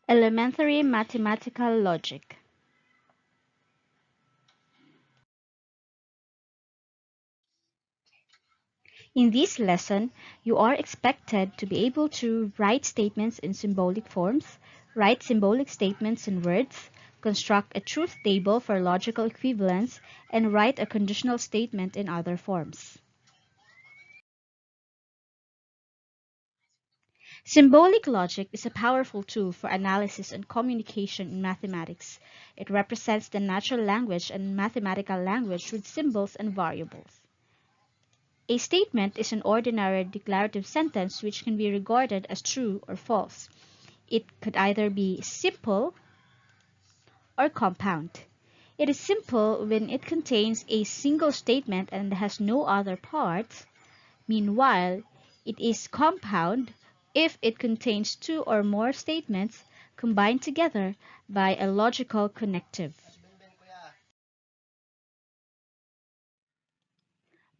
Elementary mathematical logic. In this lesson, you are expected to be able to write statements in symbolic forms, write symbolic statements in words, construct a truth table for logical equivalence, and write a conditional statement in other forms. Symbolic logic is a powerful tool for analysis and communication in mathematics. It represents the natural language and mathematical language with symbols and variables. A statement is an ordinary declarative sentence which can be regarded as true or false. It could either be simple or compound. It is simple when it contains a single statement and has no other parts. Meanwhile, it is compound if it contains two or more statements combined together by a logical connective.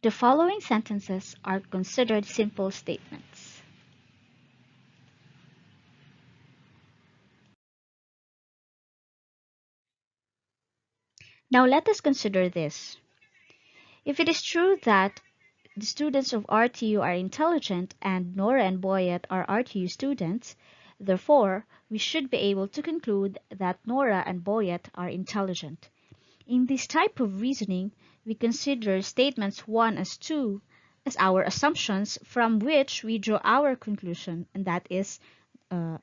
The following sentences are considered simple statements. Now let us consider this. If it is true that the students of RTU are intelligent and Nora and Boyet are RTU students, therefore, we should be able to conclude that Nora and Boyet are intelligent. In this type of reasoning, we consider statements 1 as 2 as our assumptions from which we draw our conclusion, and that is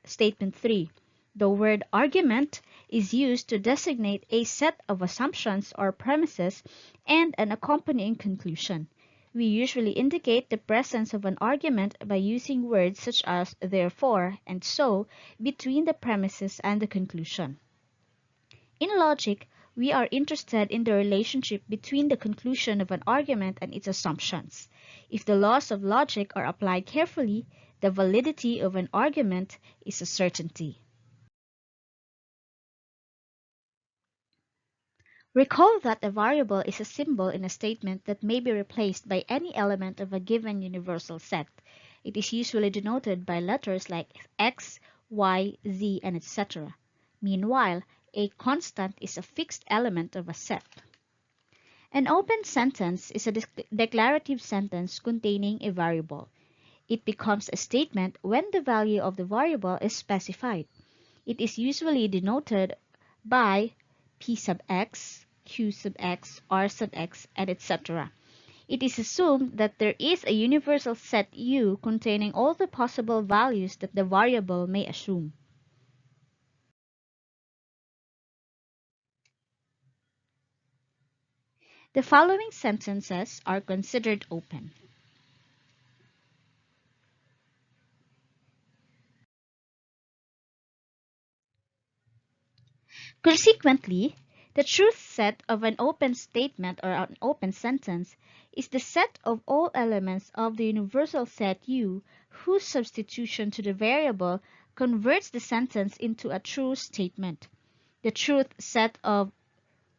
statement 3. The word argument is used to designate a set of assumptions or premises and an accompanying conclusion. We usually indicate the presence of an argument by using words such as therefore and so between the premises and the conclusion. In logic, we are interested in the relationship between the conclusion of an argument and its assumptions. If the laws of logic are applied carefully, the validity of an argument is a certainty. Recall that a variable is a symbol in a statement that may be replaced by any element of a given universal set. It is usually denoted by letters like x, y, z, and etc. Meanwhile, a constant is a fixed element of a set. An open sentence is a declarative sentence containing a variable. It becomes a statement when the value of the variable is specified. It is usually denoted by p sub x, q sub x, r sub x, and etc. It is assumed that there is a universal set U containing all the possible values that the variable may assume. The following sentences are considered open. Consequently, the truth set of an open statement or an open sentence is the set of all elements of the universal set U whose substitution to the variable converts the sentence into a true statement. The truth set of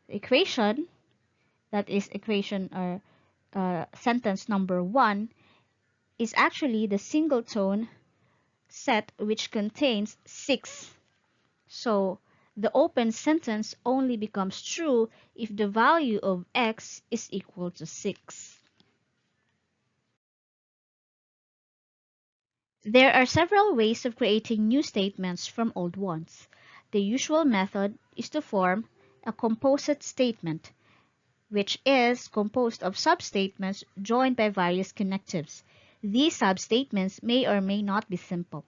equation, that is equation or sentence number 1, is actually the singleton set which contains 6. So the open sentence only becomes true if the value of x is equal to 6. There are several ways of creating new statements from old ones. The usual method is to form a composite statement, which is composed of substatements joined by various connectives. These substatements may or may not be simple.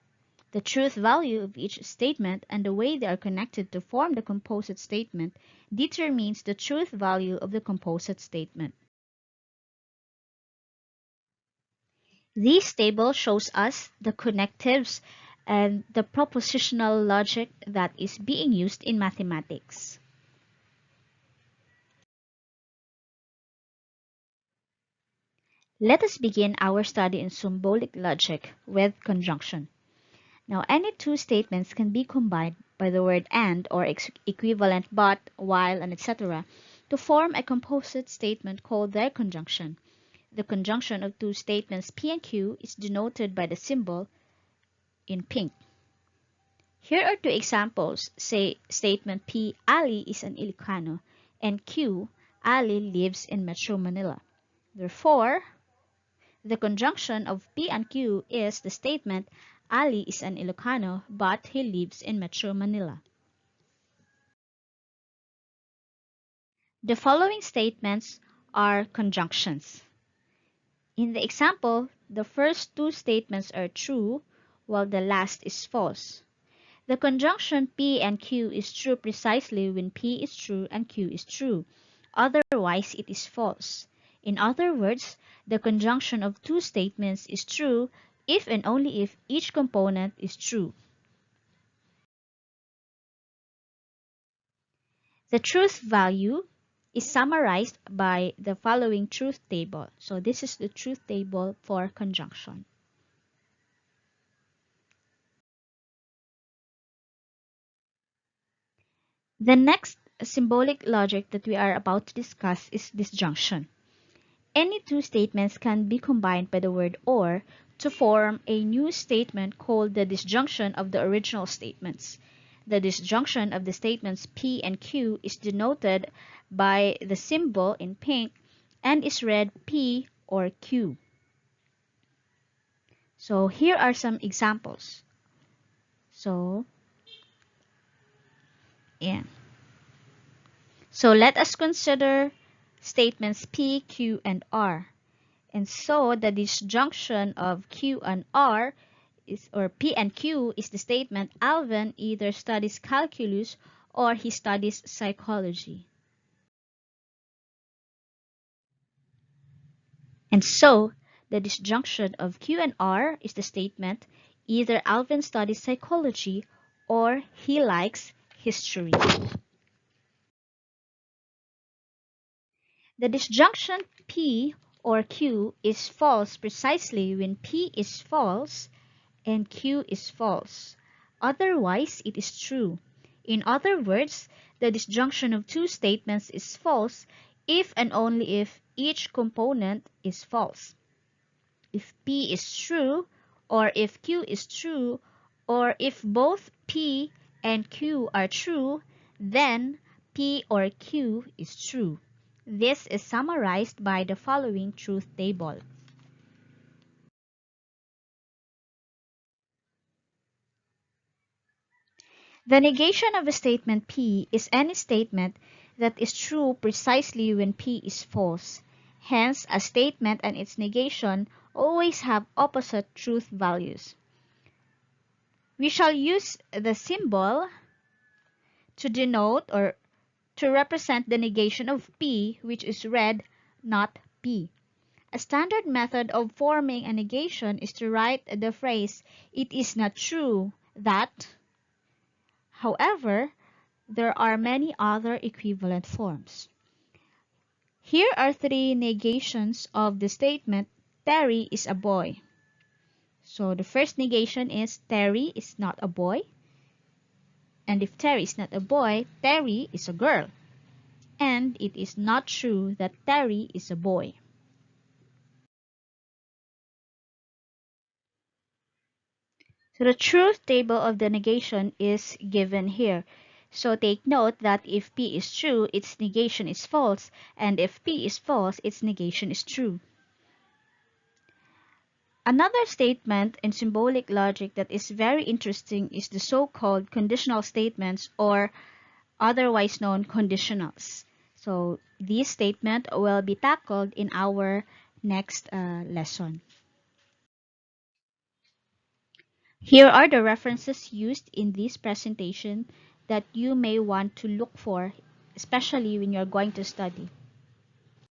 The truth value of each statement and the way they are connected to form the composite statement determines the truth value of the composite statement. This table shows us the connectives and the propositional logic that is being used in mathematics. Let us begin our study in symbolic logic with conjunction. Now, any two statements can be combined by the word and or equivalent but, while, and etc. to form a composite statement called their conjunction. The conjunction of two statements P and Q is denoted by the symbol in pink. Here are two examples. Say statement P, Ali is an Ilocano, and Q, Ali lives in Metro Manila. Therefore, the conjunction of P and Q is the statement Ali is an Ilocano but he lives in Metro Manila. The following statements are conjunctions. In the example, the first two statements are true while the last is false. The conjunction P and Q is true precisely when P is true and Q is true. Otherwise, it is false. In other words, the conjunction of two statements is true if and only if each component is true. The truth value is summarized by the following truth table. So this is the truth table for conjunction. The next symbolic logic that we are about to discuss is disjunction. Any two statements can be combined by the word or to form a new statement called the disjunction of the original statements. The disjunction of the statements P and Q is denoted by the symbol in pink and is read P or Q. So here are some examples. Yeah. So let us consider statements P, Q, and R. And so the disjunction of Q and R is, or P and Q is the statement Alvin either studies calculus or he studies psychology. And so the disjunction of Q and R is the statement either Alvin studies psychology or he likes history. The disjunction P or Q is false precisely when P is false and Q is false. Otherwise, it is true. In other words, the disjunction of two statements is false if and only if each component is false. If P is true, or if Q is true, or if both P and Q are true, then P or Q is true. This is summarized by the following truth table. The negation of a statement P is any statement that is true precisely when P is false. Hence, a statement and its negation always have opposite truth values. We shall use the symbol to denote or to represent the negation of P, which is read not P. A standard method of forming a negation is to write the phrase, "It is not true that." However, there are many other equivalent forms. Here are three negations of the statement, Terry is a boy. So the first negation is Terry is not a boy. And if Terry is not a boy, Terry is a girl. And it is not true that Terry is a boy. So the truth table of the negation is given here. So take note that if P is true, its negation is false, and if P is false, its negation is true. Another statement in symbolic logic that is very interesting is the so-called conditional statements, or otherwise known conditionals. So this statement will be tackled in our next lesson. Here are the references used in this presentation that you may want to look for, especially when you're going to study.